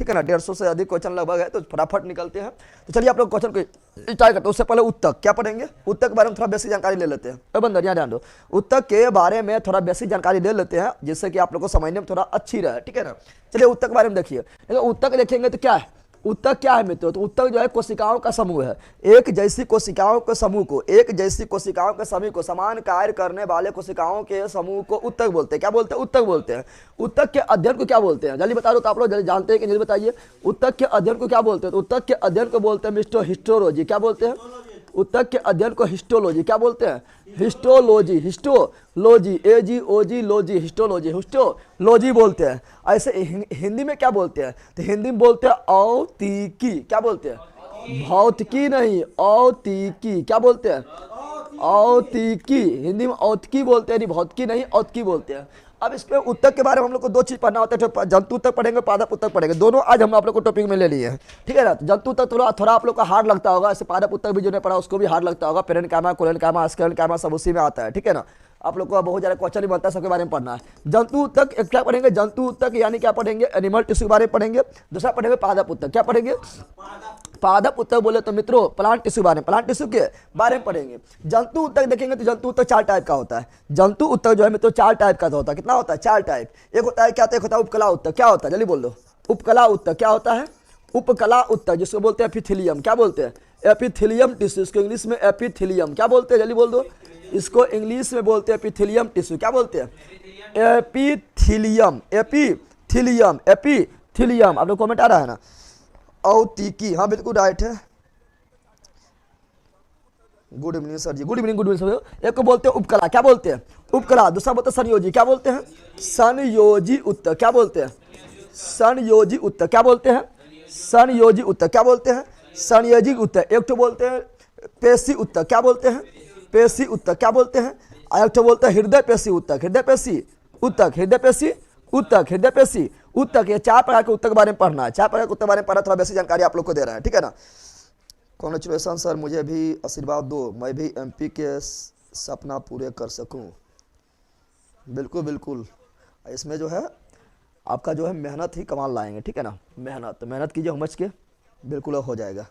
ठीक है ना। 150 से अधिक क्वेश्चन लगभग है तो फटाफट निकलते हैं। तो चलिए आप लोग क्वेश्चन को स्टार्ट करते हैं। उससे पहले उत्तक क्या पढ़ेंगे, उत्तक के बारे में थोड़ा बेसिक जानकारी ले लेते हैं। बंदर यहाँ ध्यान दो, उत्तक के बारे में थोड़ा बेसिक जानकारी ले लेते हैं जिससे कि आप लोग को समझने में थोड़ा अच्छी रहे, ठीक है ना। चलिए उत्तक के बारे में देखिए। उत्तक देखेंगे तो क्या है, उत्तक क्या है मित्रों, तो उत्तक जो है कोशिकाओं का समूह है। एक जैसी कोशिकाओं के समूह को, एक जैसी कोशिकाओं के समूह को, समान कार्य करने वाले कोशिकाओं के समूह को उत्तक बोलते हैं। क्या बोलते हैं, उत्तक बोलते हैं। उत्तक के अध्ययन को क्या बोलते हैं, जल्दी बता दो तो आप लोग जल्दी जानते हैं कि नहीं बताइए। उत्तक के अध्ययन को क्या बोलते हैं, तो उत्तक के अध्ययन को बोलते हैं मिस्टर हिस्टोलॉजी। क्या बोलते हैं, उत्तक के अध्ययन को हिस्टोलॉजी क्या बोलते हैं, histology, histology, AGOG logy, histology, histology बोलते हैं। ऐसे हिंदी में क्या बोलते हैं, तो हिंदी में बोलते हैं औतिकी। क्या बोलते हैं, भौतिकी नहीं, औतिकी। क्या बोलते हैं, औतिकी। हिंदी में औतिकी बोलते हैं, नहीं भौतिकी नहीं, औतिकी बोलते हैं। अब इसमें उत्तक के बारे में हम लोग को दो चीज पढ़ना होता है, तो जंतु उत्तक पढ़ेंगे, पादप उत्तक पढ़ेंगे, दोनों आज हम आप लोग को टॉपिक में ले लिए हैं, ठीक है ना। तो जंतु उत्तक थोड़ा आप लोग का हार्ड लगता होगा, ऐसे पादप उत्तक भी जो नहीं पढ़ा उसको भी हार्ड लगता होगा। पेरेन्काइमा, कोलेनकाइमा, स्क्लेरेन्काइमा सब उसी में आता है, ठीक है ना। आप लोग को बहुत ज़्यादा क्वेश्चन ही बनता है, सबके बारे में पढ़ना है। जंतु उत्तक क्या पढ़ेंगे, जंतु उत्तक यानी क्या पढ़ेंगे, एनिमल टिश्यू के बारे में पढ़ेंगे। दूसरा पढ़ेंगे पादप उत्तक। क्या पढ़ेंगे, पादप उत्तक बोले तो मित्रों प्लांट टिश्यू बारे में, प्लांट टिश्यू के बारे में पढ़ेंगे। जंतु उत्तक देखेंगे तो जंतु उत्तक 4 टाइप का होता है। जंतु उत्तक जो है मित्रों 4 टाइप का होता है। कितना होता है, 4 टाइप। एक होता है क्या, एक होता है उपकला उत्तक। क्या होता है, जल्दी बोल दो, उपकला उत्तक क्या होता है, उपकला उत्तक जिसको बोलते हैं एपिथेलियम। क्या बोलते हैं, एपिथेलियम टिश्यू, इसको इंग्लिश में एपिथेलियम क्या बोलते हैं, जल्दी बोल दो, इसको इंग्लिश में बोलते हैं एपिथेलियम टिश्यू। क्या बोलते हैं, एपिथेलियम, एपिथेलियम, एपिथेलियम। आप लोग कमेंट आ रहा है ना, औतिकी, हाँ बिल्कुल राइट है। Good evening sir ji, good evening, good evening sir. एक को बोलते हैं उपकला। क्या बोलते हैं, उपकला। दूसरा बोलते हैं संयोजी। क्या बोलते हैं, संयोजी उत्तक। क्या बोलते हैं, संयोजी उत्तक। क्या बोलते हैं, संयोजी उत्तक। क्या बोलते हैं, संयोजी उत्तक। एक तो बोलते हैं पेशी उत्तक। क्या बोलते हैं, पेशी उत्तक। क्या बोलते हैं, एक तो बोलते हैं हृदय पेशी उत्तक, हृदय पेशी उत्तक, हृदय पेशी उत्तक, हृदय पेशी उत्तक। ये 4 प्रकार के उत्तक के बारे में पढ़ना है, 4 प्रकार के उत्तक के बारे में पढ़ना, थोड़ा बेसिक जानकारी आप लोग को दे रहा है, ठीक है ना। कॉन्ग्रेचुलेसन सर, मुझे भी आशीर्वाद दो, मैं भी MP के सपना पूरे कर सकूं। बिल्कुल बिल्कुल, इसमें जो है आपका जो है मेहनत ही कमाल लाएंगे, ठीक है ना। मेहनत कीजिए समझ के, बिल्कुल हो जाएगा।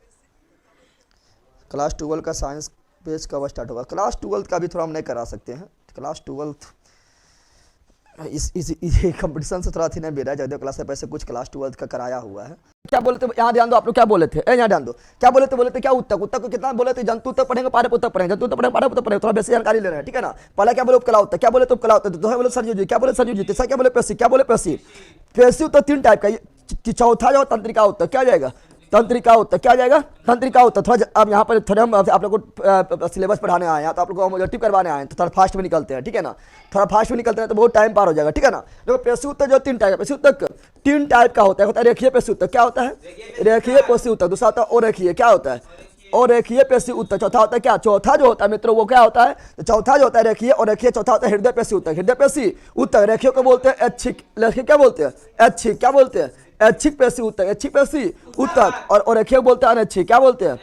क्लास 12 का साइंस पेज कब स्टार्ट होगा, क्लास 12 का भी थोड़ा हम नहीं करा सकते हैं। क्लास 12 इस कंपटीशन से थोड़ा थी नहीं बेरा जगदेव क्लास से पैसे कुछ क्लास 12 का कराया हुआ है। क्या बोले थे, यहाँ ध्यान दो आप लोग, क्या बोले थे, यहाँ ध्यान दो, क्या बोले थे क्या उत्तक, उत्तक को कितना बोले थे, जंतु उत्तक पढ़ेंगे, पादप उत्तक पढ़ेंगे, जंतु उत्तक पढ़ेंगे, पादप उत्तक पढ़ेंगे, थोड़ा बेसिक जानकारी ले रहे हैं, ठीक है ना। पहला क्या बोले उपकला उत्तक। क्या बोले तो उपकला उत्तक। दूसरा बोले संयोजी। क्या बोले संयोजी। तीसरा क्या बोले पेशी। क्या बोले पेशी। पेशी उत्तक 3 टाइप का। चौथा जो तंत्रिका उत्तक। क्या जाएगा, तंत्रिका उत्तक। क्या जाएगा, तंत्रिका उत्तक। थोड़ा अब यहाँ पर थोड़ा हम आप लोग को सिलेबस पढ़ाने आए हैं, तो आप लोग को ऑब्जेक्टिव करवाने आए हैं, तो थोड़ा फास्ट में निकलते हैं, ठीक है ना। थोड़ा फास्ट में निकलते हैं तो बहुत टाइम पार हो जाएगा, ठीक है ना। देखो पेशी उत्तक जो 3 टाइप का, पेशी उत्तक 3 टाइप का होता है। रेखीय पेशी उत्तक। क्या होता है, रेखीय पेशी उत्तक। दूसरा होता है अरेखीय। क्या होता है, अरेखीय पेशी उत्तक। चौथा होता है क्या, चौथा जो होता है मित्रों वो क्या होता है, तो चौथा जो होता है रेखीय और रेखीय। चौथा होता है हृदय पेशी उत्तक, हृदय पेशी उत्तक। रेखीय को बोलते हैं ऐच्छिक, रेखीय क्या बोलते हैं, ऐच्छिक। क्या बोलते हैं, ऐच्छिक पेशी उत्तक, ऐच्छिक पेशी उत्तक। और रेखीय बोलते हैं अनैच्छिक। क्या बोलते हैं,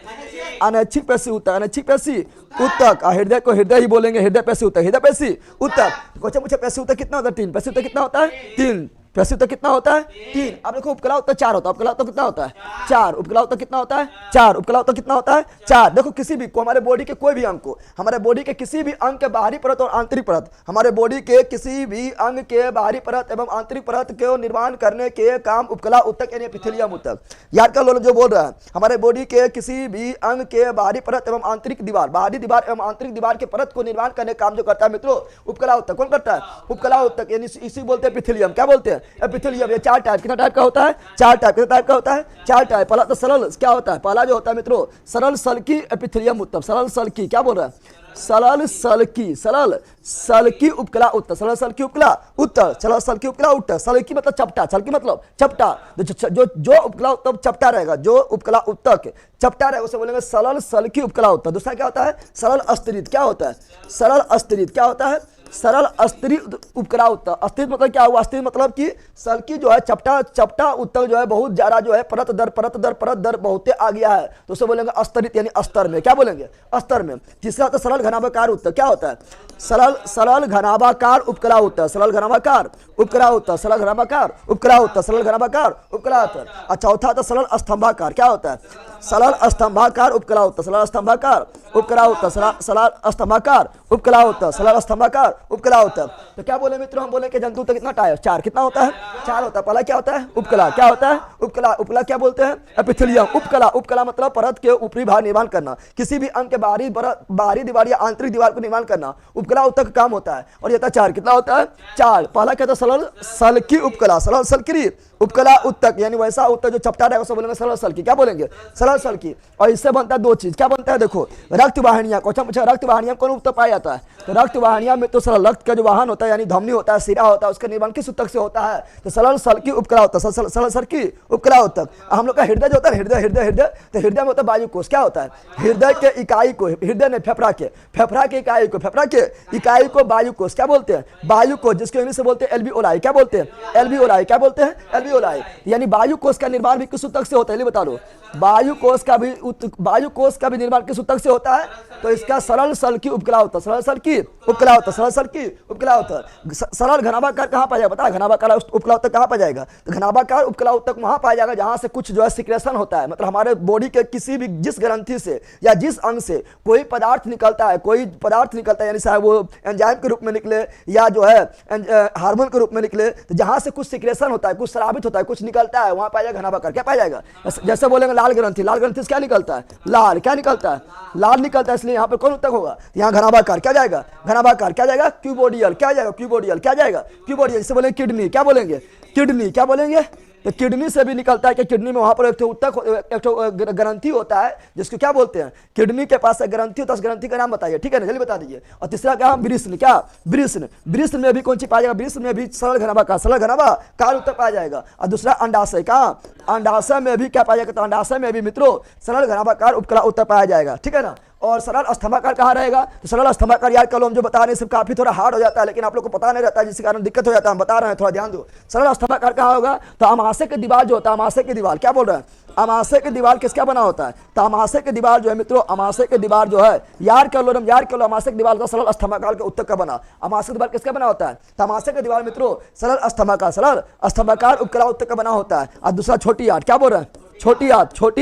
अनैच्छिक पेशी उत्तक, अनैच्छिक पेशी उत्तक। हृदय को हृदय ही बोलेंगे, हृदय पेशी उत्तक, हृदय पेशी उत्तक। क्वेश्चन पूछे पेशी उत्तक कितना होता है, 3। पेशी उत्तक कितना होता है, 3। पेशी उत्तक कितना होता है, 3। अब देखो उपकला उत्तक 4 होता है। उपकला उत्तक कितना होता है, 4। उपकला उत्तक कितना होता है, 4। उपकला उत्तक कितना होता है, 4। देखो किसी भी को, हमारे बॉडी के कोई भी अंग को, हमारे बॉडी के किसी भी अंग के बाहरी परत और आंतरिक परत, हमारे बॉडी के किसी भी अंग के बाहरी परत एवं आंतरिक परत को निर्माण करने के काम उपकला उत्तक यानी एपिथेलियम उत्तक। याद कर लो जो बोल रहा है, हमारे बॉडी के किसी भी अंग के बाहरी परत एवं आंतरिक दीवार, बाहरी दीवार एवं आंतरिक दीवार के परत को निर्माण करने का काम जो करता है मित्रों उपकला उत्तक। कौन करता है, उपकला उत्तक, यानी इसी बोलते हैं एपिथेलियम। क्या बोलते हैं, एपिथेलियम। 4 टाइप, कितना टाइप का होता है, 4 टाइप। कितना टाइप का होता है, 4 टाइप। पहला तो सरल क्या होता है, पहला जो होता है मित्रों सरल सल्की एपिथेलियम उत्तक। सरल सल्की क्या बोल रहा है, सरल सल्की, सरल सल्की उपकला उत्तक, सरल सल्की उपकला उत्तक, सरल सल्की उपकला उत्तक। सल्की मतलब चपटा, सल्की मतलब चपटा। जो उपकला उत्तक चपटा रहेगा, जो उपकला उत्तक चपटा रहेगा उसे बोलेंगे सरल सल्की उपकला उत्तक। दूसरा क्या होता है, सरल अस्थिरित। क्या होता है, सरल अस्थिरित। क्या होता है, सरल अस्त्री उपकला उत्तर। अस्थिर मतलब क्या हुआ? अस्थिर मतलब कि सल की जो है चपटा चपटा उत्तर जो है बहुत ज्यादा जो है परत दर परत दर परत दर बहुत आ गया है, तो उसे बोलेंगे अस्तरित यानी अस्तर में। क्या बोलेंगे? अस्तर में। तीसरा होता है सरल घनाभाकार उत्तर। क्या होता है? सरल घनाभाकार उपकला उत्तर। सरल घनाभाकार उपकला उत्तर। सरल घनाभाकार उपकला उत्तर। सरल घनाभाकार उपकला उत्तर। और चौथा होता है सरल स्तंभाकार। क्या होता है? सरल स्तंभाकार उपकला उत्तर। सरल स्तंभाकार उपकला उत्तर। सरल स्तंभाकार उपकला उत्तर। सरल स्तंभाकार उपकला उत्तर। तो क्या बोले मित्रों? हम बोले कि जंतु उत्तर कितना टाइप? 4। कितना होता है? 4 होता है। पहला क्या होता है? उपकला। क्या होता है? उपकला। उपकला क्या बोलते हैं? एपिथेलियम। उपकला। उपकला मतलब परत के ऊपरी भाग निर्माण करना, किसी भी अंग के बाहरी दीवार या आंतरिक दीवार को निर्माण करना उपकला उत्तर का काम होता है। और ये था 4। कितना होता है? 4। पहला क्या था? सरल सल्की उपकला। सरल सल्की उपकला उत्तक यानी वैसा उत्तर जो चपटा रहेगा उसे बोलेंगे सरल सल्की। क्या बोलेंगे? सरल सल्की। और इससे बनता है 2 चीज। क्या बनता है? देखो, रक्त वाहिनियां। क्वेश्चन पूछा रक्त वाहिनियां कौन उत्तक पाया जाता है? तो रक्त वाहिनियां में तो सरल रक्त का जो वाहन होता है यानी धमनी होता है, सिरा होता है, उसका निर्माण किस उत्तक से होता है? तो सरल सल्की उपकला उत्तक। सरल सल्की उपकला उत्तक। हम लोग का हृदय जो होता है, हृदय हृदय हृदय, तो हृदय में होता है वायुकोष। क्या होता है? हृदय के इकाई को, हृदय ने फेफड़ा के इकाई को, फेफड़ा के इकाई को वायुकोष क्या बोलते हैं? वायुकोष, जिसको इंग्लिश से बोलते हैं एल्वियोलाई। क्या बोलते हैं? एल्वियोलाई। क्या बोलते हैं? एल्वियोलाई। यानी वायुकोष का निर्माण भी किस उत्तक से होता है? बता दो। वायुकोष का भी निर्माण किस उत्तक से होता है? तो इसका सरल सल्की उपकला उत्तर। सरल सल्की उपकला उत्तर। सरल सल्की उपकला उत्तर। सरल घनाभाकार कहां पाया जाएगा? बता, घनाभाकार उपकला उत्तर कहां पाया जाएगा? तो घनाभाकार उपकला उत्तक वहां पाया जाएगा जहां से कुछ जो है सिक्रेशन होता है, मतलब हमारे बॉडी के किसी भी जिस ग्रंथि से या जिस अंग से कोई पदार्थ निकलता है, यानी चाहे वो एंजाइम के रूप में निकले या जो है हार्मोन के रूप में निकले, तो जहां से कुछ सिक्रेशन होता है, कुछ स्रावित होता है, कुछ निकलता है, वहां पाया जाएगा घनाभाकार। क्या पाया जाएगा? जैसे बोलेंगे लाल ग्रंथि। लाल ग्रंथि से क्या निकलता है? लाल। क्या निकलता है? लाल निकलता है, इसलिए यहाँ पे कौन उत्तक होगा? यहाँ घनाभाकार। क्या जाएगा? घनाभाकार। क्या जाएगा? क्यूबोडियल। क्या जाएगा? क्यूबोडियल। क्या जाएगा? क्यूबोडियल। जैसे बोलेंगे किडनी। क्या बोलेंगे? किडनी। क्या बोलेंगे? तो किडनी से भी निकलता है कि किडनी में वहां पर एक ग्रंथि होता है जिसको क्या बोलते हैं? किडनी के पास एक ग्रंथि होता है, उस ग्रंथि का नाम बताइए। ठीक है ना, जल्दी बता दीजिए। और तीसरा क्या? वृषण। क्या? वृषण। वृषण में भी कौन सी पाया जाएगा? वृषण में भी सरल घनाभाकार उत्तर पाया जाएगा। और दूसरा अंडाशय। का अंडाशय में भी क्या पाया जाएगा? तो अंडाशय में भी मित्रों सरल घनाभाकार उपकला उत्तर पाया जाएगा। ठीक है ना। और सरल स्तंभाकार कहाँ रहेगा? तो सरल स्तंभाकार यार कल हम जो बता रहे हैं सब काफी थोड़ा हार्ड हो जाता है, लेकिन आप लोग को पता नहीं रहता है, जिसके कारण दिक्कत हो जाता है। हम बता रहे हैं, थोड़ा ध्यान दो। सरल स्तंभाकार कहाँ होगा? तो अमाशय की दीवार जो होता है, अमाशय की दीवार। क्या बोल रहे हैं? अमाशय की दीवार किसका बना होता है? तो अमाशय की दीवार जो है मित्रों, अमाशय की दीवार जो है यार कलो अमाशय की दीवार का सरल स्तंभाकार के उत्तक का बना। अमाशय की दीवार किसका बना होता है? तो अमाशय की दीवार मित्रों सरल स्तंभाकार उपकला उत्तक का बना होता है। और दूसरा छोटी आंत। क्या बोल रहे हैं? छोटी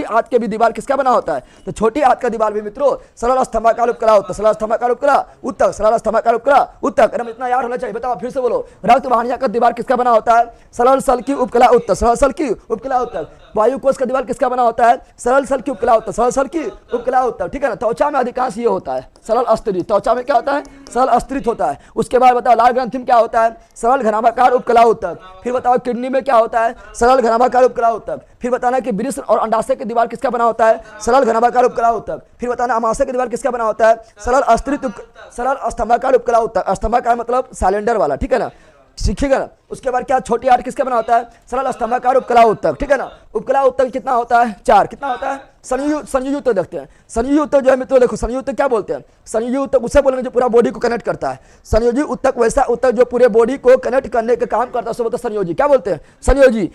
आंत के भी दीवार किसका बना होता है? तो छोटी आंत का दीवार भी मित्रों सरल स्तंभाकार उपकला उत्तक। सरल स्तंभाकार उपकला उत्तक। सरल स्तंभाकार उपकला उत्तक। एकदम इतना याद होना चाहिए। बताओ फिर से बोलो। रक्त वाहिनियां का दीवार किसका बना होता है? सरल सल्की उपकला उत्तक। सरल सल्की उपकला उत्तक। वायुकोष का दीवार किसका बना होता है? सरल सल्की उपकला उत्तक। सरल सल्की उपकला उत्तक। ठीक है ना। त्वचा में अधिकांश ये होता है सरल अस्त्रित। त्वचा में क्या होता है? सरल अस्त्रित होता है। उसके बाद बताओ लाल ग्रंथि में क्या होता है? सरल घनाभाकार उपकला उत्तक। फिर बताओ किडनी में क्या होता है? सरल घनाभाकार उपकला उत्तक। फिर बताना कि वृषण और अंडाशय की दीवार किसका बना होता है? सरल घनाभाकार उपकला उत्तक। फिर बताना अमाशय की दीवार किसका बना होता है? सरल स्तंभाकार उपकला उत्तक। स्तंभाकार मतलब सिलेंडर वाला। ठीक है ना, सीखिएगा ना। उसके बाद क्या? छोटी आंत किसका बना होता है? सरल स्तंभाकार उपकला उत्तक। ठीक है ना। उपकला उत्तक कितना होता है? 4। कितना होता है? संयुक्त देखते हैं। संयुक्त जो है मित्रों देखो, संयुक्त क्या बोलते हैं? संयुक्त उसे बोलेंगे जो पूरा बॉडी को कनेक्ट करता है। संयोजी उत्तक वैसा उत्तक जो पूरे बॉडी को कनेक्ट करने का काम करता है, उसे बोलते हैं संयोजी। क्या बोलते हैं? संयोजी।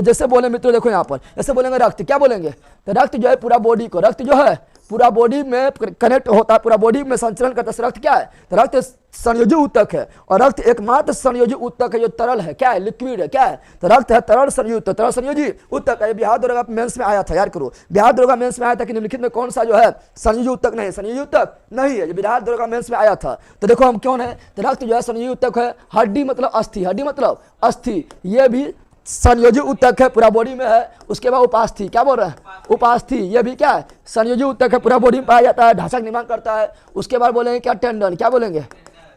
जैसे बोले मित्रों देखो यहाँ पर, जैसे बोलेंगे रक्त। क्या बोलेंगे? तो रक्त जो है पूरा बॉडी को, रक्त जो है पूरा बॉडी में कनेक्ट होता है, पूरा बॉडी में संचलन करता है। रक्त क्या है? तो रक्त संयोजी उत्तक है। और रक्त एकमात्र संयोजी उत्तक है जो तरल है। क्या है? लिक्विड है। क्या है? तो रक्त है तरल संयुक्त, तरल संयोजी उत्तक है। बिहार दरोगा मेंस में आया था, याद करो। बिहार दरोगा मेंस में आया था कि निम्नलिखित में कौन सा जो है संयोजी उत्तक नहीं? संयोजी उत्तक नहीं है। बिहार दरोगा मेंस में आया था। तो देखो हम कौन है? तो रक्त जो है संयोजी उत्तक है। हड्डी मतलब अस्थि। हड्डी मतलब अस्थि, ये भी संयोजी उत्तक है, पूरा बॉडी में है। उसके बाद उपास्थि। क्या बोल रहे हैं? उपास्थि, ये भी क्या है? संयोजी उत्तक है, पूरा बॉडी में पाया जाता है, ढांचा निर्माण करता है। उसके बाद बोलेंगे क्या? टेंडन। क्या बोलेंगे?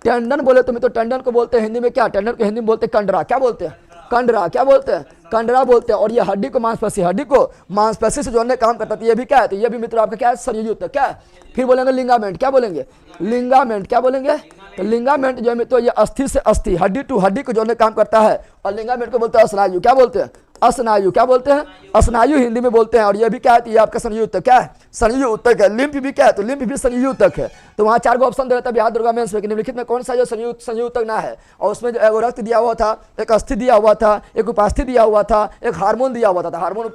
टेंडन बोले तो टेंडन को बोलते हैं हिंदी में क्या? टेंडन को हिंदी में बोलते हैं कंडरा। क्या बोलते हैं? कंडरा। क्या बोलते हैं? कंडरा बोलते हैं। और ये हड्डी को मांसपेशी से जोड़ने काम करता है। ये भी क्या है? तो ये भी मित्र आपका क्या है? संयोजी उत्तक। क्या है? फिर बोलेंगे लिंगामेंट। क्या बोलेंगे? लिंगामेंट। क्या बोलेंगे? तो लिंगामेंट जो है मित्रों ये अस्थि से अस्थि, हड्डी टू हड्डी को जोड़ने काम करता है। और लिंगामेंट को बोलते हैं स्नायु। क्या बोलते हैं? अस्नायु क्या बोलते हैं? अस्नायु हिंदी में बोलते हैं। और ये भी क्या है? ये आपका संयुक्त क्या है? संयुक्तक है। लिम्फ भी क्या है? तो लिम्फ भी संयुक्तक है। तो वहाँ 4 ऑप्शन दे रहा था बिहार दुर्गा मेंस में कि निम्नलिखित में कौन सा जो संयुक्तक ना है। और उसमें जो एक रक्त दिया हुआ था, एक अस्थि दिया हुआ था, एक उपास्थि दिया हुआ था, एक हार्मोन दिया हुआ था। हार्मोन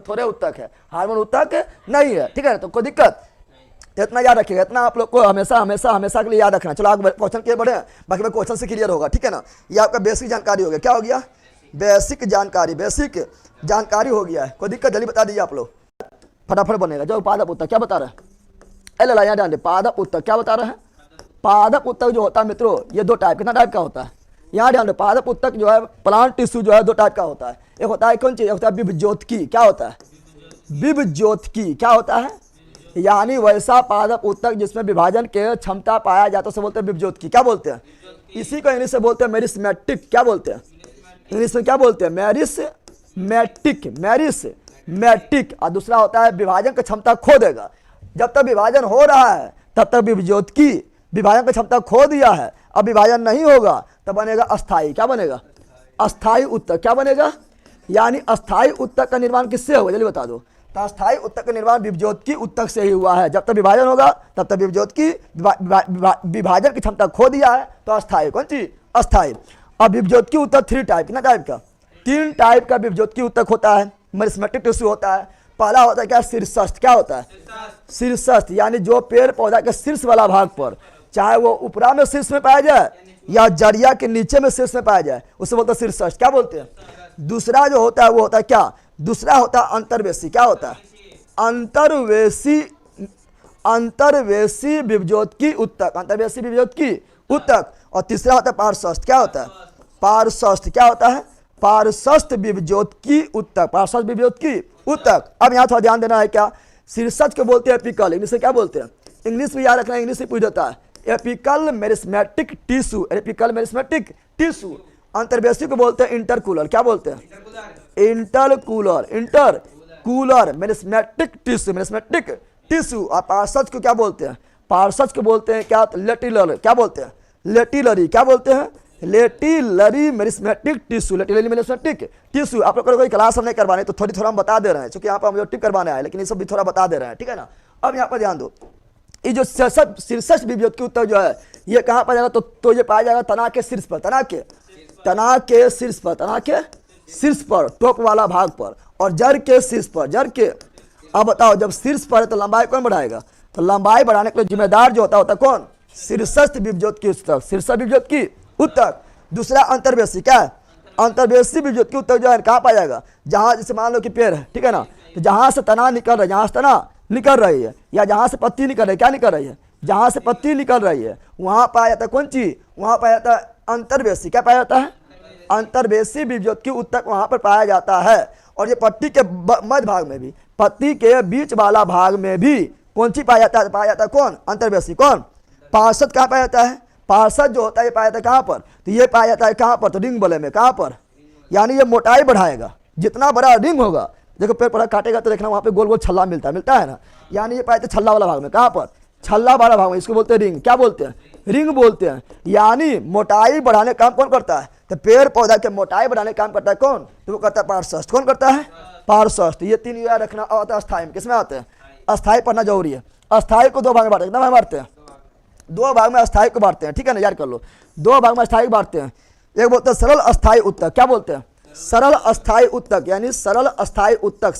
थोड़े उत्तक है, हार्मोन उत्तक नहीं है, ठीक है ना। तो कोई दिक्कत, तो इतना याद रखिएगा, इतना आप लोग को हमेशा हमेशा हमेशा के लिए याद रखना। चलो आगे क्वेश्चन के बढ़े, बाकी में क्वेश्चन से क्लियर होगा, ठीक है ना। ये आपका बेसिक जानकारी हो गया। क्या हो गया? बेसिक जानकारी हो गया है। कोई दिक्कत जल्दी बता दीजिए आप लोग, फटाफट बनेगा। जो पादप उत्तक क्या बता रहे हैं? अरे यहाँ ध्यान दे, पादप उत्तक क्या बता रहे हैं? पादप उत्तक जो होता है मित्रों, ये 2 टाइप, कितना टाइप का होता है? यहाँ ध्यान दे, पादप उत्तक जो है प्लांट टिश्यू जो है 2 टाइप का होता है। एक होता है कौन चीज? होता है विभज्योतकी। क्या होता है? विभज्योतकी। क्या होता है? यानी वैसा पादप उत्तक जिसमें विभाजन के क्षमता पाया जाता है उसे बोलते हैं विभज्योतकी। क्या बोलते हैं? इसी को इंग्लिश में बोलते हैं मेरिस्मेटिक। क्या बोलते हैं? इंग्लिश में क्या बोलते हैं? मेरिस्मेटिक। और दूसरा होता है विभाजन की क्षमता खो देगा। जब तक विभाजन हो रहा है तब तक विभज्योतकी, विभाजन की क्षमता खो दिया है, अब विभाजन नहीं होगा तब बनेगा अस्थाई। क्या बनेगा? अस्थाई उत्तक। क्या बनेगा? यानी अस्थाई उत्तक का निर्माण किससे होगा? जल्दी बता दो। तो अस्थाई उत्तक का निर्माण विभज्योतकी उत्तक से ही हुआ है। जब तक विभाजन होगा तब तक विभज्योतकी, विभाजन की क्षमता खो दिया है तो अस्थाई। कौन चीज? अस्थाई। अब विभज्योतकी उत्तक 3 टाइप, कितना टाइप का? 3 टाइप का विभज्योतकी उत्तक होता है। मेरिस्मेटिक टिश्यू होता है। पहला होता है क्या? शीर्षस्थ। क्या होता है? शीर्षस्थ, यानी जो पेड़ पौधा के शीर्ष वाला भाग पर, चाहे वो ऊपरा में शीर्ष में पाया जाए या जड़िया के नीचे में शीर्ष में पाया जाए, उसे बोलते हैं शीर्षस्थ। क्या बोलते हैं? दूसरा जो होता है वो होता है क्या? दूसरा होता है अंतर्वेशी। क्या होता है? अंतर्वेशी विभज्योतकी उत्तक, अंतर्वेशी विभज्योतकी उत्तक। और तीसरा होता है पार्श्वस्थ। क्या होता है? पार्श्वस्थ। क्या होता है? पार्श्वस्थ विभज्योतकी उत्तक, पार्श्वस्थ विभज्योतकी उत्तक। अब यहाँ थोड़ा ध्यान देना है। क्या? शीर्षस्थ को बोलते हैं एपिकल। इंग्लिश में क्या बोलते हैं? इंग्लिश में याद रखना, इंग्लिश से पूछ देता है। Apical meristematic tissue, apical meristematic tissue. अंतर्वेशी को बोलते हैं इंटरकूलर। क्या बोलते हैं? Intercalary meristematic tissue. और पार्श्वस्थ को क्या बोलते हैं? पार्श्वस्थ को बोलते हैं क्या? लेटिलर। क्या बोलते हैं? लेटिलरी। क्या बोलते हैं? लेटिलरी मेरिस्मेटिक टिश्यू, लेटिलरी मेरिस्मेटिक टिश्यू। आप लोग को कोई क्लास हम नहीं करवाने तो थोड़ा हम बता दे रहे हैं, क्योंकि यहाँ पर हम जो टिप करवाने आए, लेकिन ये सब भी थोड़ा बता दे रहे हैं, ठीक है ना। अब यहाँ पर ध्यान दो, ये जो शीर्षस्थ विभज्योतकी उत्तक जो है ये कहाँ पर जाएगा? तो ये पाया जाएगा तना के शीर्ष पर, तना के शीर्ष पर, टॉप वाला भाग पर, और जड़ के शीर्ष पर, जड़ के। अब बताओ, जब शीर्ष पर है तो लंबाई कौन बढ़ाएगा? तो लंबाई बढ़ाने के लिए जिम्मेदार जो होता है कौन? शीर्षस्थ विभज्योतकी उत्तक, शीर्षस्थ विभज्योतकी उत्तक। दूसरा अंतर्वेशी। क्या है? अंतर्वेशी विभज्योतकी उत्तक जो है कहाँ पाया जाएगा? जहाँ जैसे मान लो कि पेड़ है, ठीक है ना, तो जहाँ से तना निकल रहा है, जहाँ से तना निकल रही है या जहाँ से पत्ती निकल रही है, क्या निकल रही है? जहाँ से पत्ती निकल रही है वहाँ पाया जाता है कौन चीज? वहाँ पाया जाता है अंतर्वेशी। क्या पाया जाता है? अंतर्वेशी विभज्योतकी उत्तक वहाँ पर पाया जाता है। और ये पत्ती के मध्य भाग में भी, पत्ती के बीच वाला भाग में भी कौन सी पाया जाता है? पाया जाता है कौन? अंतर्वेशी। कौन? पार्षद। कहाँ पाया जाता है? पार्षद जो होता है ये पाया जाता है कहाँ पर? तो ये पाया जाता है कहाँ पर? तो रिंग बले में। कहाँ पर? यानी ये मोटाई बढ़ाएगा, जितना बड़ा रिंग होगा। देखो पेड़ पौधा काटेगा तो देखना वहाँ पे गोल गोल छल्ला मिलता है ना, यानी ये पाया जाता है छल्ला वाला भाग में। कहाँ पर? छल्ला वाला भाग में। इसको बोलते हैं रिंग। क्या बोलते हैं? रिंग बोलते हैं। यानी मोटाई बढ़ाने का काम कौन करता है? तो पेड़ पौधा के मोटाई बढ़ाने का काम करता है कौन? तो वो करता है पार्श्वस्थ। कौन करता है? पार्श्वस्थ। ये 3 याद रखना। आता है अस्थाई में। किसमें आते हैं? अस्थाई पढ़ना जरूरी है। अस्थाई को 2 भाग में बांटते हैं। कितना भाग बांटते हैं? 2 भाग में अस्थाई को बांटते हैं, ठीक है ना, याद कर लो। 2 भाग में अस्थाई को बांटते हैं। एक बोलते हैं सरल अस्थाई उत्तक। क्या बोलते हैं? सरल अस्थाई उत्तक, यानी सरल अस्थाई उत्तक,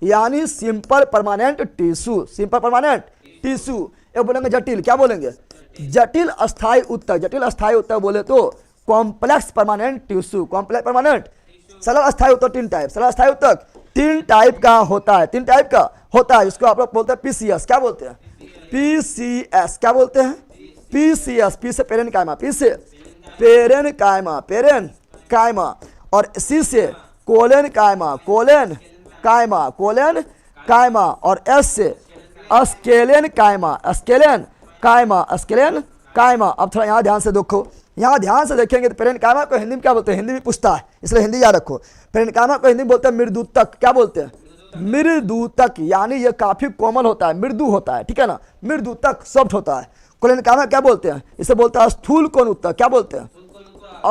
यानी simple permanent tissue, simple permanent tissue. एक बोलेंगे जटिल। क्या बोलेंगे? जटिल अस्थाई उत्तक। जटिल अस्थाई उत्तक बोले तो complex permanent tissue, complex permanent. सरल अस्थाई उत्तक 3 टाइप, सरल अस्थाई उत्तक 3 टाइप का होता है, 3 टाइप का होता है। इसको आप लोग बोलते हैं पीसीएस। क्या बोलते हैं? पीसीएस। क्या बोलते हैं? पीसीएस। पी से पेरेन कायमा, पी से पेरेन कायमा, पेरेन कायमा। और सी से कोलेन कायमा, कोलेन कायमा, कोलेन कायमा। और एस से अस्केलेन कायमा, अस्केलेन कायमा, अस्केलेन कायमा। अब थोड़ा यहाँ ध्यान से देखो, यहाँ ध्यान से देखेंगे तो पेरेन कायमा को हिंदी में क्या बोलते हैं? हिंदी में पूछता है, इसलिए हिंदी याद रखो। पेरेन कायमा को हिंदी में बोलते हैं मृदुतक। क्या बोलते हैं? मृदुतक, यानी ये काफी कोमल होता है, मृदु होता है, ठीक है ना, मृदुतक सॉफ्ट होता है। कोलेन कायमा क्या बोलते हैं? इसे बोलते हैं स्थूल कोण उत्तक। क्या बोलते हैं?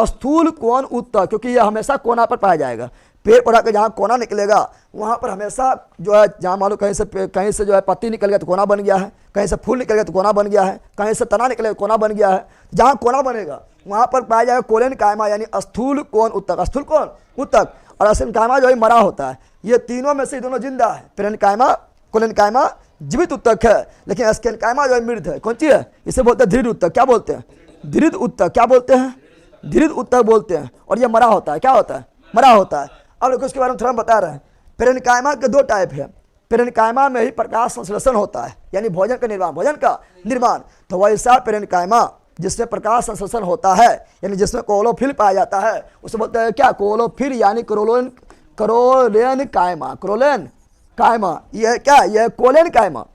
स्थूल कोण उत्तक, क्योंकि यह हमेशा कोना पर पाया जाएगा। पेड़ पौधा का जहाँ कोना निकलेगा वहाँ पर हमेशा जो है, जहाँ मान लो कहीं से जो है पत्ती निकल गया तो कोना बन गया है, कहीं से फूल निकल गया तो कोना बन गया है, कहीं से तना निकलेगा तो कोना बन गया है। जहाँ कोना बनेगा वहाँ पर पाया जाएगा कोलेन कायमा, यानी स्थूल कोण उत्तक, स्थूल कोण उत्तक, और अस्केन कायमा जो है मरा होता है। ये तीनों में से दोनों जिंदा है। पेरेन कायमा, कोलेन कायमा जीवित उत्तक है, लेकिन अस्केन कायमा जो है मृत है। कौन सी है? इसे बोलते हैं धृढ़ उत्तक। क्या बोलते हैं? धृढ़ उत्तक। क्या बोलते हैं? धृढ़ उत्तक बोलते हैं। और ये मरा होता है। क्या होता है? मरा होता है। अब देखो इसके बारे में थोड़ा बता रहे हैं। पेरेनकाइमा के दो टाइप है। पेरेनकाइमा में ही प्रकाश संश्लेषण होता है, यानी भोजन का निर्माण, भोजन का निर्माण। तो वैसा पेरेनकाइमा जिसमें प्रकाश संश्लेषण होता है, यानी जिसमें क्लोरोफिल पाया जाता है, उसे बोलते हैं क्या? क्लोरोफिल, यानी क्रोलेन कायमा। क्रोलेन कायमा यह क्या? यह कोलेन कायमा।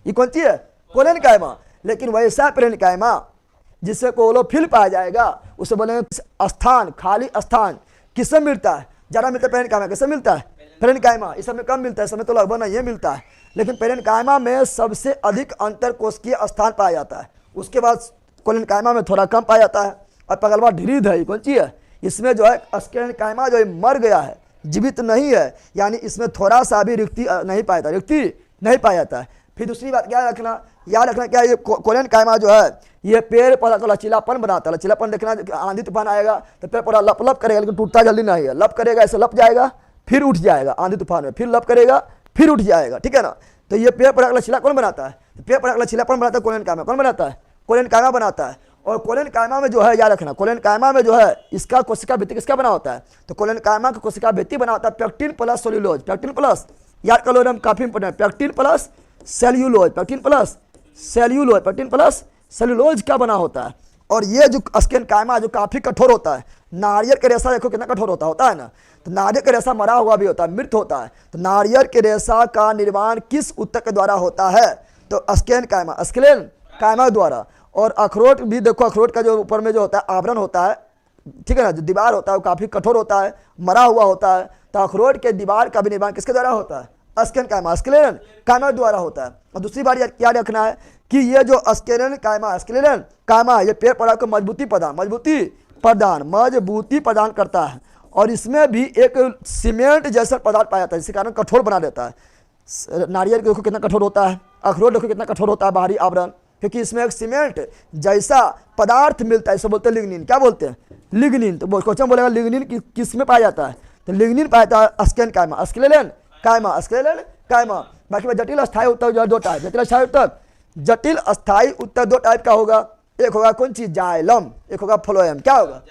ये कौन सी है? कोलेन कायमा। लेकिन वैसा पेरेनकाइमा जिससे क्लोरोफिल पाया जाएगा उसे बोलेंगे स्थान, खाली स्थान। किससे मिलता है? ज़्यादा मिलता है पेरेनकाइमा। किससे मिलता है? पेरेनकाइमा। इस समय कम मिलता है, इस समय तो लगभग नहीं मिलता है। लेकिन पेरेनकाइमा में सबसे अधिक अंतरकोशिकीय स्थान पाया जाता है। उसके बाद कोलेनकाइमा में थोड़ा कम पाया जाता है। और पगलवा ढिरीद है, कौन सी है? इसमें जो है अस्केनकाइमा जो है मर गया है, जीवित नहीं है, यानी इसमें थोड़ा सा भी रिक्ति नहीं पाया जाता, रिक्ति नहीं पाया जाता है। फिर दूसरी बात क्या रखना, याद रखना क्या, ये कोलेनकाइमा जो है ये पेड़ पौधा का लचीलापन बनाता है। लचीलापन देखना, आंधी तूफान आएगा तो पेड़ पौधा लप लप करेगा, लेकिन टूटता जल्दी नहीं है। लप करेगा, ऐसे लप जाएगा, फिर उठ जाएगा आंधी तूफान में, फिर लप करेगा, फिर उठ जाएगा। ठीक है ना? तो ये पेड़ पौधा का लचीला कौन बनाता है? तो पेड़ पौधा का लचीलापन बनाता है कोलेनकाइमा। कौन बनाता है? कोलेनकाइमा बनाता है। और कोलेनकाइमा में जो है, याद रखना, कोलेनकाइमा में जो है इसका कोशिका भित्ति किसका बना होता है? तो कोलेनकाइमा का कोशिका भित्ति बना होता है pectin plus cellulose. Pectin plus, याद कर लो, एकदम काफी important. Pectin plus cellulose, pectin plus cellulose, pectin plus cellulose का बना होता है। और ये जो अस्केनकाइमा जो काफी कठोर होता है, नारियल के रेशा देखो कितना कठोर होता है ना। तो नारियल का रेशा मरा हुआ भी होता है, मृत होता है। तो नारियल के रेशा का निर्माण किस उत्तक के द्वारा होता है? तो अस्केनकाइमा, अस्केनकाइमा द्वारा। और अखरोट भी देखो, अखरोट का जो ऊपर में जो होता है आवरण होता है, ठीक है ना, जो दीवार होता है वो काफी कठोर होता है, मरा हुआ होता है। तो अखरोट के दीवार का भी निर्माण किसके द्वारा होता है? अस्केनकाइमा, अस्केनकाइमा द्वारा होता है। और दूसरी बात क्या रखना है कि ये जो अस्केनकाइमा ये पेड़ पौधा को मजबूती प्रदान करता है। और इसमें भी एक सीमेंट जैसा पदार्थ पाया जाता है, जिसके कारण कठोर बना देता है। नारियल देखो कितना कठोर होता है, अखरोट देखो कितना कठोर होता है बाहरी आवरण, क्योंकि इसमें एक सीमेंट जैसा पदार्थ मिलता है। इसे बोलते हैं लिग्निन। क्या बोलते हैं? लिग्निन। तो क्वेश्चन बोलेगा लिग्निन किस में पाया जाता है? तो लिग्निन पाया जाता है अस्केनकाइमा, अस्केनकाइमा, अस्केनकाइमा। बाकी में जटिल अस्थायी उत्तक जो है दो टाइप। जटिल अस्थायी उत्तक, जटिल अस्थायी उत्तक दो टाइप का होगा। एक होगा कौन चीज? जाइलम, एक होगा फ्लोएम। क्या होगा?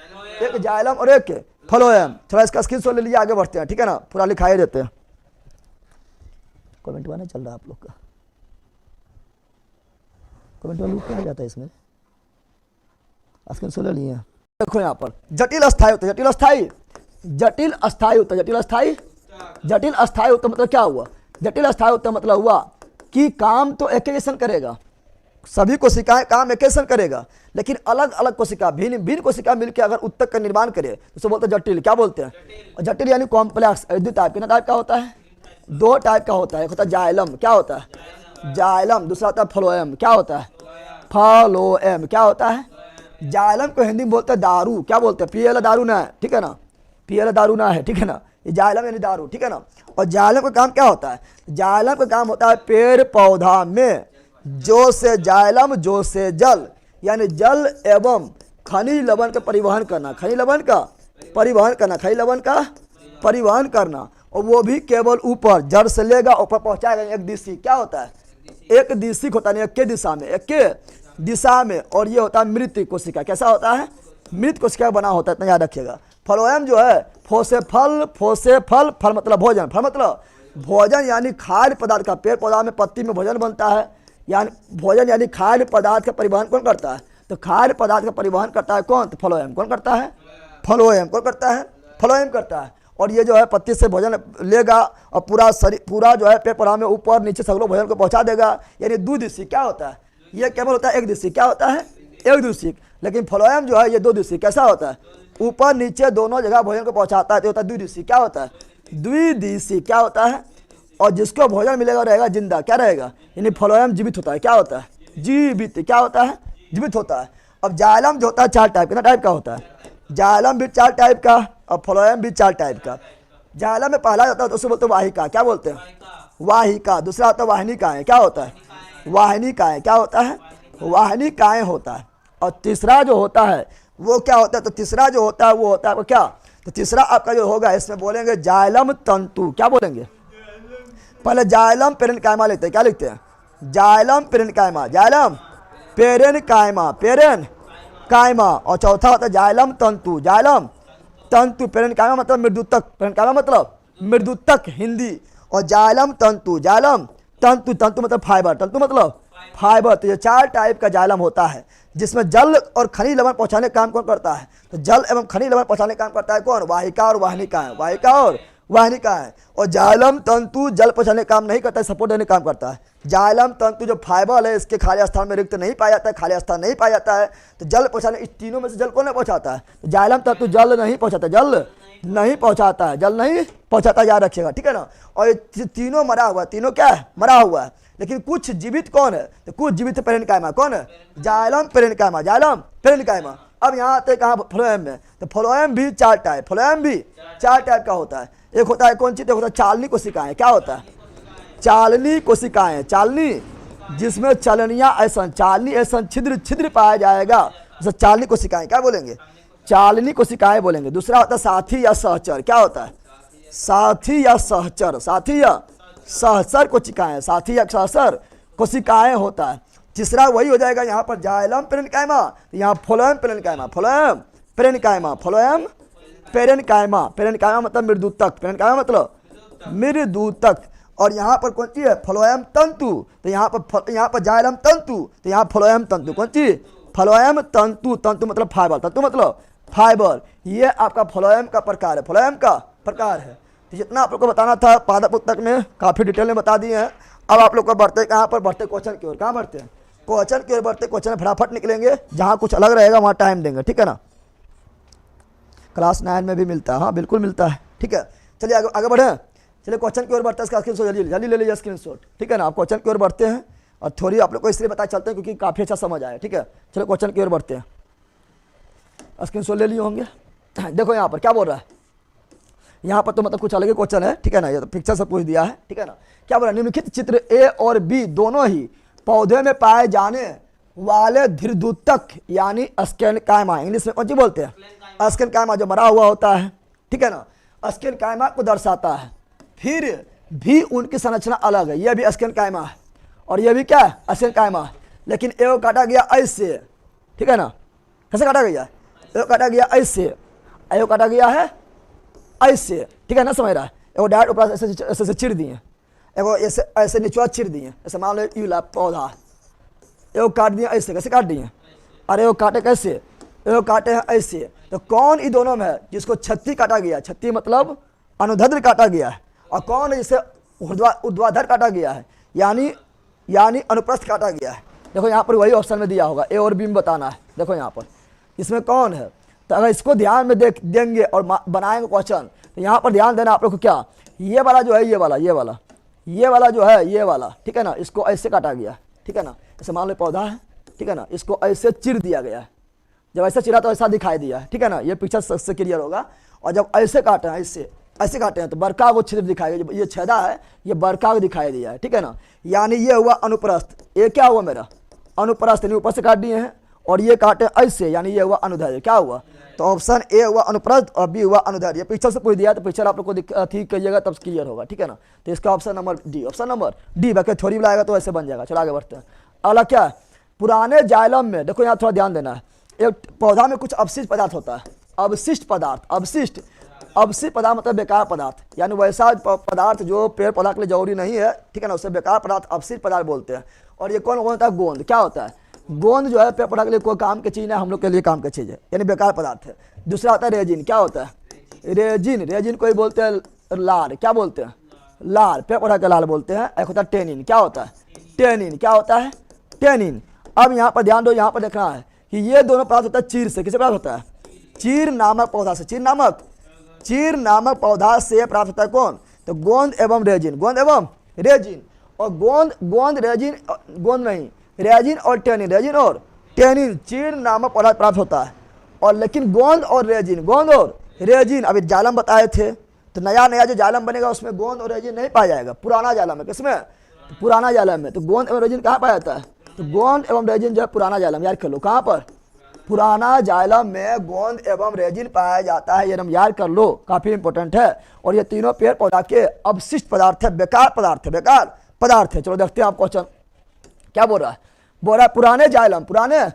एक जाइलम और एक फ्लोएम। थोड़ा इसका स्क्रीनशॉट ले लीजिए, आगे बढ़ते हैं। ठीक है ना? पूरा लिखाई देते हैं। कमेंट वाला चल रहा है आप लोग का, कमेंट वाला क्या जाता है इसमें? स्क्रीनशॉट ले लिए। देखो यहाँ पर जटिल अस्थायी उत्तक, जटिल अस्थायी, जटिल अस्थायी उत्तक, जटिल अस्थायी, जटिल अस्थायी उत्तक मतलब क्या हुआ? जटिल अस्थायी उत्तक मतलब हुआ कि काम तो एक जैसन करेगा, सभी कोशिकाएं काम एक जैसन करेगा, लेकिन अलग अलग कोशिका, भिन्न भिन्न कोशिका मिलकर अगर उत्तक का निर्माण करे तो उसे बोलते हैं जटिल। क्या बोलते हैं? जटिल यानी कॉम्प्लेक्स। दो टाइप, कितना टाइप का होता है? दो टाइप का होता है। एक होता है जाइलम। क्या होता है? जाइलम। दूसरा होता है फ्लोएम। क्या होता है? फ्लोएम। क्या होता है? जाइलम को हिंदी में बोलते हैं दारू। क्या बोलते हैं? पिए वाला दारू ना है, ठीक है ना, पिए वाला दारू ना है, ठीक है ना, ये जाइलम यानी दारू, ठीक है ना। और जाइलम का काम क्या होता है? जाइलम का काम होता है पेड़ पौधा में जो से जाइलम, जो से जल, यानी जल एवं खनिज लवण का परिवहन करना, खनिज लवण का परिवहन करना, खनिज लवण का परिवहन करना। और वो भी केवल ऊपर, जड़ से लेगा ऊपर पहुंचाएगा। एक दिशी क्या होता है? एक दिशी होता है, एक के दिशा में, एक के दिशा में। और ये होता है मृत कोशिका। कैसा होता है? मृत कोशिका बना होता है, इतना याद रखिएगा। फ्लोएम जो है फोसेफल, फोसेफल, फल मतलब भोजन, फल मतलब भोजन यानी खाद्य पदार्थ का। पेड़ पौधा में पत्ती में भोजन बनता है, यानी भोजन यानी खाद्य पदार्थ का परिवहन कौन करता है? तो खाद्य पदार्थ का परिवहन करता है कौन? तो फ्लोएम। कौन करता है? फ्लोएम। कौन करता है? फ्लोएम करता है। और ये जो है पत्ती से भोजन लेगा और पूरा शरीर, पूरा जो है पेड़ पौधा में ऊपर नीचे सगलों भोजन को पहुंचा देगा, यानी द्विदिशीय। क्या होता है? ये केवल होता है एक दिशी। क्या होता है? एक दिशी। लेकिन फ्लोएम जो है ये दो दिशी। कैसा होता है? ऊपर नीचे दोनों जगह भोजन को पहुंचाता है, तो होता है द्विदिशी। क्या होता है? द्विदिशी। क्या होता है? और जिसको भोजन मिलेगा रहेगा जिंदा। क्या रहेगा? यानी फ्लोएम जीवित होता है। क्या होता है? जीवित। क्या होता है? जीवित होता है। अब जाइलम जो होता है चार टाइप, कितना टाइप का होता है? जाइलम भी चार टाइप का और फ्लोएम भी चार टाइप का। जायलम में पहला होता है तो उसे बोलते हैं वाहिका, क्या बोलते हैं? वाहिका। दूसरा होता है वाहिनिकाएं, क्या होता है? वाहिनिकाएं, क्या होता है? वाहिनिकाएं होता है। और तीसरा जो होता है वो क्या होता है? तो तीसरा जो होता है वो होता है क्या? तो तीसरा आपका जो होगा इसमें बोलेंगे जायलम तंतु, क्या बोलेंगे? पहले जायलम पेरेन्काइमा लिखते हैं, क्या लिखते हैं? जायलम पेरेन्काइमा, जायलम पेरेन्काइमा, पेरेन्काइमा। और चौथा होता है जायलम तंतु, जायलम तंतु। पेरेन्काइमा मतलब मृदुतक, पेरेन्काइमा मतलब मृदुतक हिंदी। और जायलम तंतु, जायलम तंतु, तंतु मतलब फाइबर, तंतु मतलब फाइबर। तो ये 4 टाइप का जायलम होता है जिसमें जल और खनिज लवण पहुंचाने का काम कौन करता है? तो जल एवं खनिज लवण पहुंचाने का काम करता है कौन? वाहिका और वाहिनिकाएं, वाहिका और वाहिनिकाएं। और जायलम तंतु जल पहुंचाने का काम नहीं करता है, सपोर्ट देने का काम करता है। जायलम तंतु जो फाइबर है इसके खाली स्थान में रिक्त नहीं पाया जाता है, खाली स्थान नहीं पाया जाता है। तो जल पहुंचाने, इस तीनों में से जल कौन नहीं पहुंचाता है? तो जायलम तंतु जल नहीं पहुंचाता, जल नहीं पहुंचाता है, जल नहीं पहुंचाता, याद रखिएगा, ठीक है ना। और ये तीनों मरा हुआ है, तीनों क्या है? मरा हुआ है। लेकिन कुछ जीवित कौन है? तो कुछ जीवित पेरेन्काइमा, कौन है? जायलम पेरेन्काइमा, जायलम पेरेन्काइमा। अब यहाँ आते कहाँ? फ्लोएम में। तो फ्लोएम भी 4 टाइप, फ्लोएम भी 4 टाइप का होता है। एक होता है कौन चीज? एक होता है चालनी कोशिकाएं, क्या होता है? चालनी कोशिकाएं, चालनी जिसमें चलनियां ऐसा, चालनी ऐसा छिद्र छिद्र पाया जाएगा, जैसे चालनी कोशिकाएं, क्या बोलेंगे? चालनी कोशिकाएं बोलेंगे। दूसरा होता है साथी या सहचर, क्या होता है? साथी या सहचर, साथी या सहचर कोशिकाएं, साथी या सहचर कोशिकाएं होता है। तीसरा वही हो जाएगा यहाँ पर जायलम पेरेन्काइमा, यहाँ phloem parenchyma, phloem parenchyma, phloem parenchyma. Parenchyma मतलब मृदुतक, पेरेन्काइमा मतलब मृदुतक। और यहाँ पर कौन सी है? फ्लोएम तंतु। तो यहाँ पर जायलम तंतु, तो यहाँ फ्लोएम तंतु, कौन सी? फ्लोएम तंतु, तंतु मतलब फाइबर, तंतु मतलब फाइबर। ये आपका फ्लोएम का प्रकार है, फ्लोएम का प्रकार है। तो जितना आप लोग को बताना था पाठ्य पुस्तक में काफ़ी डिटेल में बता दिए हैं। अब आप लोग को बढ़ते कहाँ पर? बढ़ते क्वेश्चन की ओर। कहाँ बढ़ते हैं? क्वेश्चन की ओर बढ़ते। क्वेश्चन फटाफट निकलेंगे, जहाँ कुछ अलग रहेगा वहाँ टाइम देंगे, ठीक है ना। क्लास 9 में भी मिलता है, हाँ बिल्कुल मिलता है, ठीक है। चलिए आगे बढ़े। चलिए क्वेश्चन की ओर बढ़ते हैं, इसका स्क्रीनशॉट जल्दी जल्दी ले लीजिए स्क्रीनशॉट, ठीक है ना। आप क्वेश्चन की ओर बढ़ते हैं और थोड़ी आप लोग को इसलिए पता चलते हैं क्योंकि काफ़ी अच्छा समझ आया, ठीक है। चलो क्वेश्चन की ओर बढ़ते हैं, स्क्रीनशॉट ले लिए होंगे। देखो यहाँ पर क्या बोल रहा है, यहाँ पर तो मतलब कुछ अलग ही क्वेश्चन है, ठीक है ना। ये तो पिक्चर से पूछ दिया है, ठीक है ना। क्या बोला? निम्नलिखित चित्र ए और बी दोनों ही पौधे में पाए जाने वाले धीरदूतक यानी स्केनकाइमा, इंग्लिश में कौन सी बोलते हैं? स्केनकाइमा, जो मरा हुआ होता है, ठीक है ना। स्केनकाइमा को दर्शाता है। फिर भी उनकी संरचना अलग है, यह भी स्केनकाइमा है और यह भी क्या है? स्केनकाइमा है। लेकिन एगो काटा गया ऐसे, ठीक है ना। कैसे काटा गया? एगो काटा गया ऐसे, एगो काटा गया है ऐसे, ठीक है ना, समझ रहा है। एगो डायरेक्ट ऊपर ऐसे ऐसे चिर दिए, एगो ऐसे ऐसे नीचवा चिर दिए, ऐसे मान लो यूला पौधा, एगो काट दिए ऐसे, कैसे काट दिए? अरे एगो काटे कैसे? एगो काटे हैं ऐसे। तो कौन इन दोनों में है जिसको छत्ती काटा गया? छत्ती मतलब अनुदैर्ध्य काटा गया है। और कौन है जिसे ऊर्ध्वाधर काटा गया है, यानी अनुप्रस्थ काटा गया है? देखो यहाँ पर वही ऑप्शन में दिया होगा, ए और बी में बताना है। देखो यहाँ पर इसमें कौन है, तो अगर इसको ध्यान में देंगे और बनाएंगे क्वेश्चन, तो यहाँ पर ध्यान देना आप लोग को क्या, ये वाला जो है, ये वाला जो है, ये वाला, ठीक है ना, इसको ऐसे काटा गया, ठीक है ना। जैसे मान लो पौधा है, ठीक है ना, इसको ऐसे चिर दिया गया है। जब ऐसा चिरा तो ऐसा दिखाई दिया है, ठीक है ना। ये पिक्चर सबसे क्लियर होगा। और जब ऐसे काटे हैं, ऐसे काटे हैं, तो बरका को छिद्र दिखाएगा। ये छेदा है, ये बरका को दिखाई दिया है, ठीक है ना। यानी ये हुआ अनुप्रस्थ, ये क्या हुआ मेरा? अनुप्रस्थ, यानी ऊपर से काट दिए हैं। और ये काटे ऐसे, यानी ये हुआ अनुदैर्ध्य। क्या हुआ? तो ऑप्शन ए हुआ अनुप्रस्थ और बी हुआ अनुदैर्ध्य। पिक्चर से पूछ दिया तो पिक्चर आप लोग को ठीक करिएगा तब क्लियर होगा, ठीक है ना। तो इसका option number D, option number D. बाकी थ्योरी में आएगा तो ऐसे बन जाएगा। चलो आगे बढ़ते हैं। अगला क्या है? पुराने जाइलम में, देखो यहाँ थोड़ा ध्यान देना है, एक पौधा में कुछ अवशिष्ट पदार्थ होता है। अवशिष्ट पदार्थ, अवशिष्ट पदार्थ मतलब बेकार पदार्थ, यानी वैसा पदार्थ जो पेड़ पौधा के लिए जरूरी नहीं है, ठीक है ना, उससे बेकार पदार्थ अवशिष्ट पदार्थ बोलते हैं। और ये कौन होता है? गोंद। क्या होता है? गोंद जो है पेड़ पौधा के लिए कोई काम की चीज़ है, हम लोग के लिए काम की चीज़ है, यानी बेकार पदार्थ है। दूसरा होता है रेजिन। क्या होता है? रेजिन कोई बोलते हैं लार। क्या बोलते हैं? लार, पेड़ पौधा का लार बोलते हैं। एक होता है टेनिन। क्या होता है? टेनिन। क्या होता है? टेनिन। अब यहाँ पर ध्यान दो, यहाँ पर देखना है कि ये दोनों प्राप्त होता है चीर से। किसे प्राप्त होता है? चीर नामक पौधा से। चीर नामक पौधा से प्राप्त होता है कौन? तो गोंद एवं रेजिन, गोंद एवं रेजिन। और रेजिन और टेनिन चीर नामक पौधा प्राप्त होता है। और लेकिन गोंद और रेजिन, अभी जालम बताए थे, तो नया नया जो जालम बनेगा उसमें गोंद और रेजिन नहीं पाया जाएगा, पुराना जालम है। किसमें? तो पुराना जालम में। तो गोंद एवं रेजिन कहाँ पाया जाता है? तो गोंद एवं रेजिन जो है पुराना जालम, याद कर लो। कहाँ पर? पुराना जालम में गोंद एवं रेजिन पाया जाता है, ये हम याद कर लो, काफी इंपॉर्टेंट है। और ये तीनों पेड़ पौधा के अवशिष्ट पदार्थ है, बेकार पदार्थ है, बेकार पदार्थ है। चलो देखते हैं आप क्वेश्चन क्या बोल रहा है। बोल रहा है पुराने जालम, पुराने